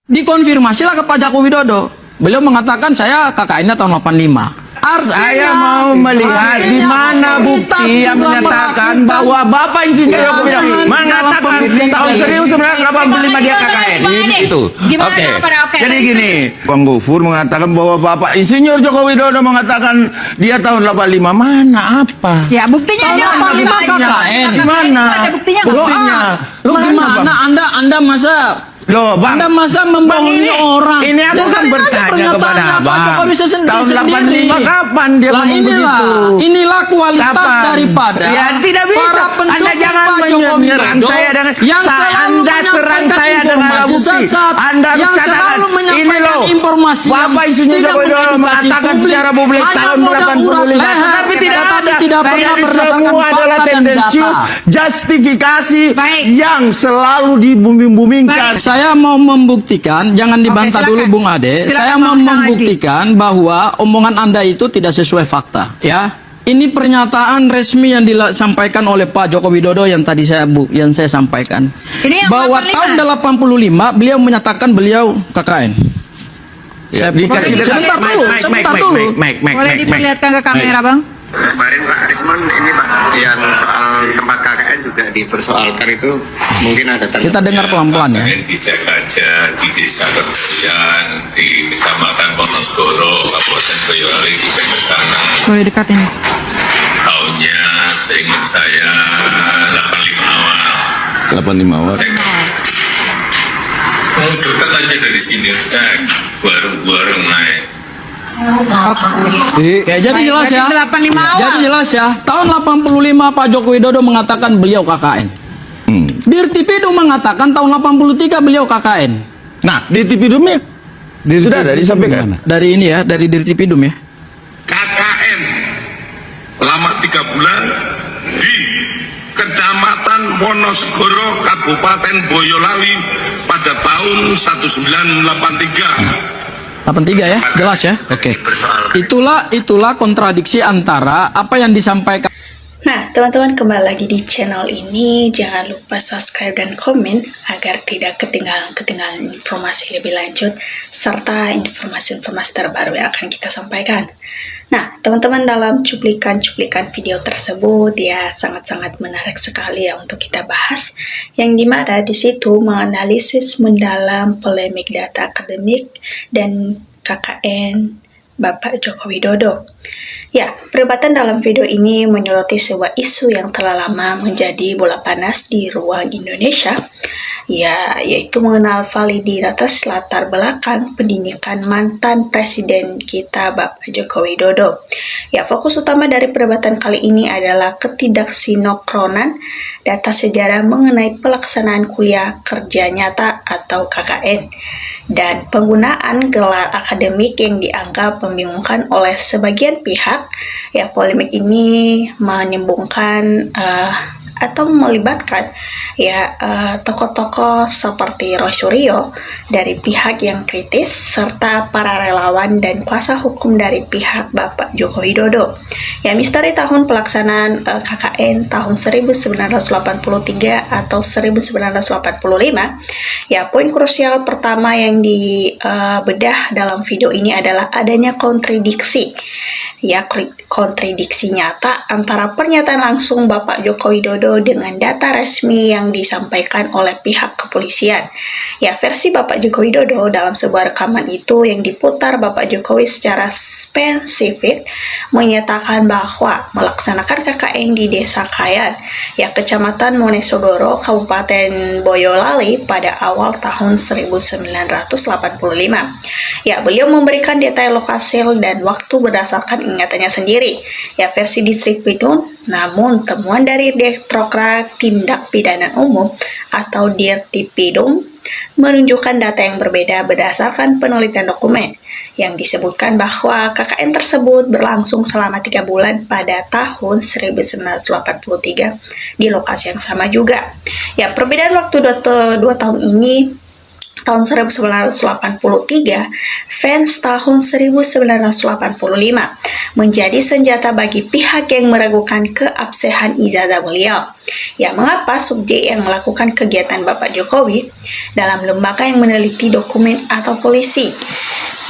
Dikonfirmasilah ke Pak Joko Widodo. Beliau mengatakan saya KKN-nya tahun 85. Saya mau melihat di mana bukti yang menyatakan bahwa Bapak Insinyur Joko Widodo mengatakan tahun 1985 dia KKN. Itu. Oke. Jadi gini, Bang Gofur mengatakan bahwa Bapak Insinyur Joko Widodo mengatakan dia tahun 85. Mana apa? Ya, buktinya Tahun 85 KKN. Gimana? Ada buktinya nggak? Lo gimana Anda masa Loh, Bang, Anda masa membohongi orang? Ini aku kan bertanya kepada Abang. Tahun 85 kapan dia ngomong begitu? Inilah kualitas daripada ya tidak bisa. para pendukung Anda jangan Pak Joko menyerang Widodo saya dengan yang selalu Anda serang saya dengan informasi bukti. sesat, Anda harus yang katakan selalu ini menyampaikan loh. informasi Bapak Insinyur tidak Joko Widodo mengedukasi mengatakan publik, secara publik hanya tahun modal urat 85. leher, Tapi tidak tetapi ada. tidak pernah Jadi berdasarkan semua fakta adalah dan tendensius data. justifikasi Baik. yang selalu dibuming-bumingkan. Saya mau membuktikan, jangan dibantah silakan. dulu Bung Ade. Silakan, Saya mau Bang Haji. membuktikan bahwa omongan Anda itu tidak sesuai fakta, ya. Ini pernyataan resmi yang disampaikan oleh Pak Joko Widodo yang tadi saya sampaikan. Ini yang Bahwa 85. tahun 85 beliau menyatakan beliau KKN. Ya, Saya dikasih dekat. sebentar dulu, sebentar dulu. Boleh diperlihatkan ke kamera, Bang? Kemarin Pak Arisman ini Pak, yang soal tempat KKN juga dipersoalkan itu mungkin ada tanda. Kita dengar pelan-pelan ya. KKN di Jagaja, di Desa Kerjoyan, di Kecamatan Wonosgoro, Kabupaten Boyolali juga ke sana. Boleh dekatin. Tahunnya seingat saya 85 awal. 85 awal. Cek. Oh, dekat aja dari sini, cek. Warung-warung naik. Ya, jadi Baik, jelas ya. berarti 85 awal. Jadi jelas ya. Tahun 85 Pak Joko Widodo mengatakan beliau KKN. Dirtipidum mengatakan tahun 83 beliau KKN. Nah, di Tipidumnya sudah ada disampaikan. Dari ini ya, dari Dirtipidum ya. KKN lama 3 bulan di Kecamatan Wonosgoro, Kabupaten Boyolali pada tahun 1983. 83 ya, jelas ya. Oke. Itulah kontradiksi antara apa yang disampaikan. Nah, teman-teman, kembali lagi di channel ini. Jangan lupa subscribe dan komen agar tidak ketinggalan informasi lebih lanjut serta informasi-informasi terbaru yang akan kita sampaikan. Nah, teman-teman, dalam cuplikan-cuplikan video tersebut ya sangat-sangat menarik sekali ya untuk kita bahas, yang dimana di situ menganalisis mendalam polemik data akademik dan KKN Bapak Joko Widodo. Ya, perdebatan dalam video ini menyoroti sebuah isu yang telah lama menjadi bola panas di ruang Indonesia, ya, yaitu mengenal validitas latar belakang pendidikan mantan presiden kita Bapak Joko Widodo. Ya, fokus utama dari perdebatan kali ini adalah ketidaksinkronan data sejarah mengenai pelaksanaan kuliah kerja nyata atau KKN dan penggunaan gelar akademik yang dianggap membingungkan oleh sebagian pihak. Ya, polemik ini menimbulkan atau melibatkan ya tokoh-tokoh seperti Roy Suryo dari pihak yang kritis serta para relawan dan kuasa hukum dari pihak Bapak Joko Widodo. Ya, misteri tahun pelaksanaan KKN tahun 1983 atau 1985. Ya, poin krusial pertama yang dibedah dalam video ini adalah adanya kontradiksi. Ya, kontradiksi nyata antara pernyataan langsung Bapak Joko Widodo dengan data resmi yang disampaikan oleh pihak kepolisian. Ya, versi Bapak Joko Widodo dalam sebuah rekaman itu yang diputar Bapak Jokowi secara spesifik menyatakan bahwa melaksanakan KKN di Desa Kayan, ya, Kecamatan Wonosgoro, Kabupaten Boyolali pada awal tahun 1985. Ya, beliau memberikan detail lokasi dan waktu berdasarkan ingatannya sendiri. Ya, versi Dirtipidum, namun temuan dari Direktorat Tindak Pidana Umum atau Dirtipidum menunjukkan data yang berbeda berdasarkan penelitian dokumen yang disebutkan bahwa KKN tersebut berlangsung selama 3 bulan pada tahun 1983 di lokasi yang sama juga. Ya, perbedaan waktu 2 tahun ini tahun 1983, fans tahun 1985 menjadi senjata bagi pihak yang meragukan keabsahan ijazah beliau. Ya, mengapa subjek yang melakukan kegiatan Bapak Jokowi dalam lembaga yang meneliti dokumen atau polisi?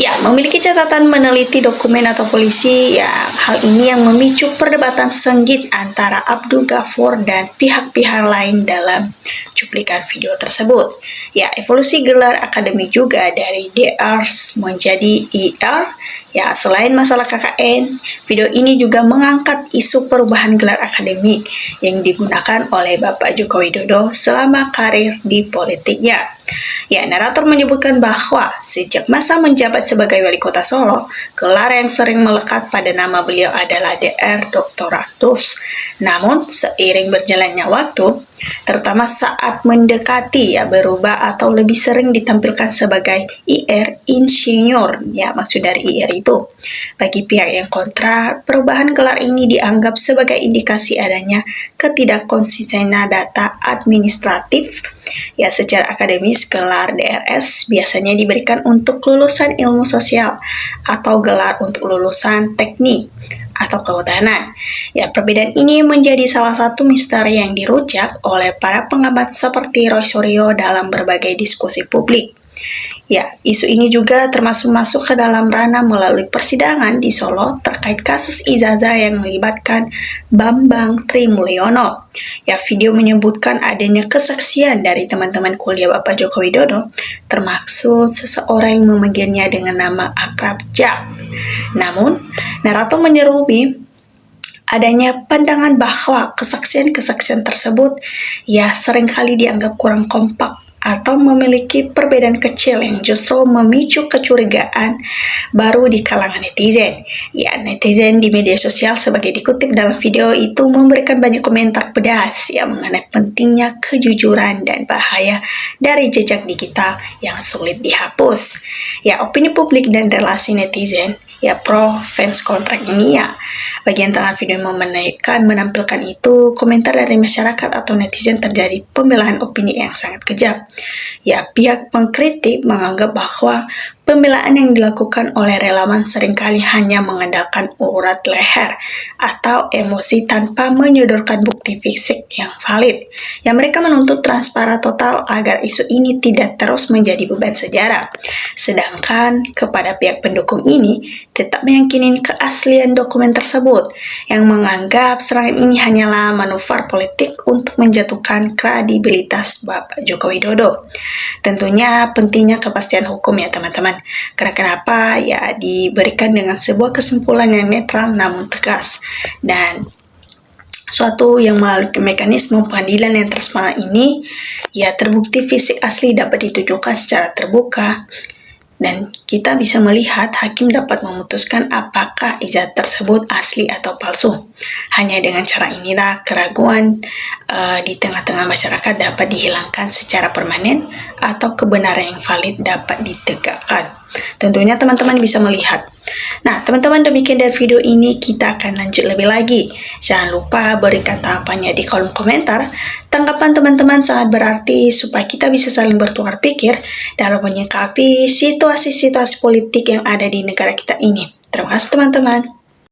Ya, memiliki catatan meneliti dokumen atau polisi, ya hal ini yang memicu perdebatan sengit antara Abdul Ghafur dan pihak-pihak lain dalam cuplikan video tersebut. Ya, evolusi gelar akademik juga dari DRs menjadi IR. Ya, selain masalah KKN, video ini juga mengangkat isu perubahan gelar akademik yang digunakan oleh Bapak Joko Widodo selama karir di politiknya. Ya, narator menyebutkan bahwa sejak masa menjabat sebagai wali kota Solo, gelar yang sering melekat pada nama beliau adalah DR Doktoratus. Namun, seiring berjalannya waktu, terutama saat mendekati berubah atau lebih sering ditampilkan sebagai IR Insinyur. Ya, maksud dari IR itu. Bagi pihak yang kontra, perubahan gelar ini dianggap sebagai indikasi adanya ketidakkonsistenan data administratif. Ya, secara akademis, gelar DRS biasanya diberikan untuk lulusan ilmu sosial atau gelar untuk lulusan teknik atau kehutanan. Ya, perbedaan ini menjadi salah satu misteri yang dirujak oleh para pengamat seperti Roy Suryo dalam berbagai diskusi publik. Ya, isu ini juga termasuk masuk ke dalam ranah melalui persidangan di Solo terkait kasus ijazah yang melibatkan Bambang Trimulyono. Ya, video menyebutkan adanya kesaksian dari teman-teman kuliah Bapak Joko Widodo, termaksud seseorang yang memanggilnya dengan nama akrab Jak. Namun, narator menyerupi adanya pandangan bahwa kesaksian-kesaksian tersebut ya seringkali dianggap kurang kompak atau memiliki perbedaan kecil yang justru memicu kecurigaan baru di kalangan netizen. Ya, netizen di media sosial sebagai dikutip dalam video itu memberikan banyak komentar pedas yang mengenai pentingnya kejujuran dan bahaya dari jejak digital yang sulit dihapus. Ya, opini publik dan relasi netizen ya pro fans kontrak ini ya. Bagian tengah video menampilkan itu komentar dari masyarakat atau netizen terjadi pembelaan opini yang sangat kejam. Ya, pihak mengkritik menganggap bahwa pembelaan yang dilakukan oleh relawan seringkali hanya mengandalkan urat leher atau emosi tanpa menyodorkan bukti fisik yang valid. Yang mereka menuntut transparan total agar isu ini tidak terus menjadi beban sejarah. Sedangkan kepada pihak pendukung ini tetap meyakini keaslian dokumen tersebut yang menganggap serangan ini hanyalah manuver politik untuk menjatuhkan kredibilitas Bapak Joko Widodo. Tentunya pentingnya kepastian hukum ya teman-teman. Karena kenapa? Ya diberikan dengan sebuah kesimpulan yang netral namun tegas. Dan suatu yang melalui mekanisme pengadilan yang transparan ini ya terbukti fisik asli dapat ditujukan secara terbuka dan kita bisa melihat hakim dapat memutuskan apakah ijazah tersebut asli atau palsu. Hanya dengan cara inilah keraguan di tengah-tengah masyarakat dapat dihilangkan secara permanen atau kebenaran yang valid dapat ditegakkan. Tentunya teman-teman bisa melihat. Nah, teman-teman demikian dari video ini, kita akan lanjut lebih lagi. Jangan lupa berikan tanggapannya di kolom komentar. Tanggapan teman-teman sangat berarti supaya kita bisa saling bertukar pikir dalam menyikapi situasi-situasi politik yang ada di negara kita ini. Terima kasih teman-teman.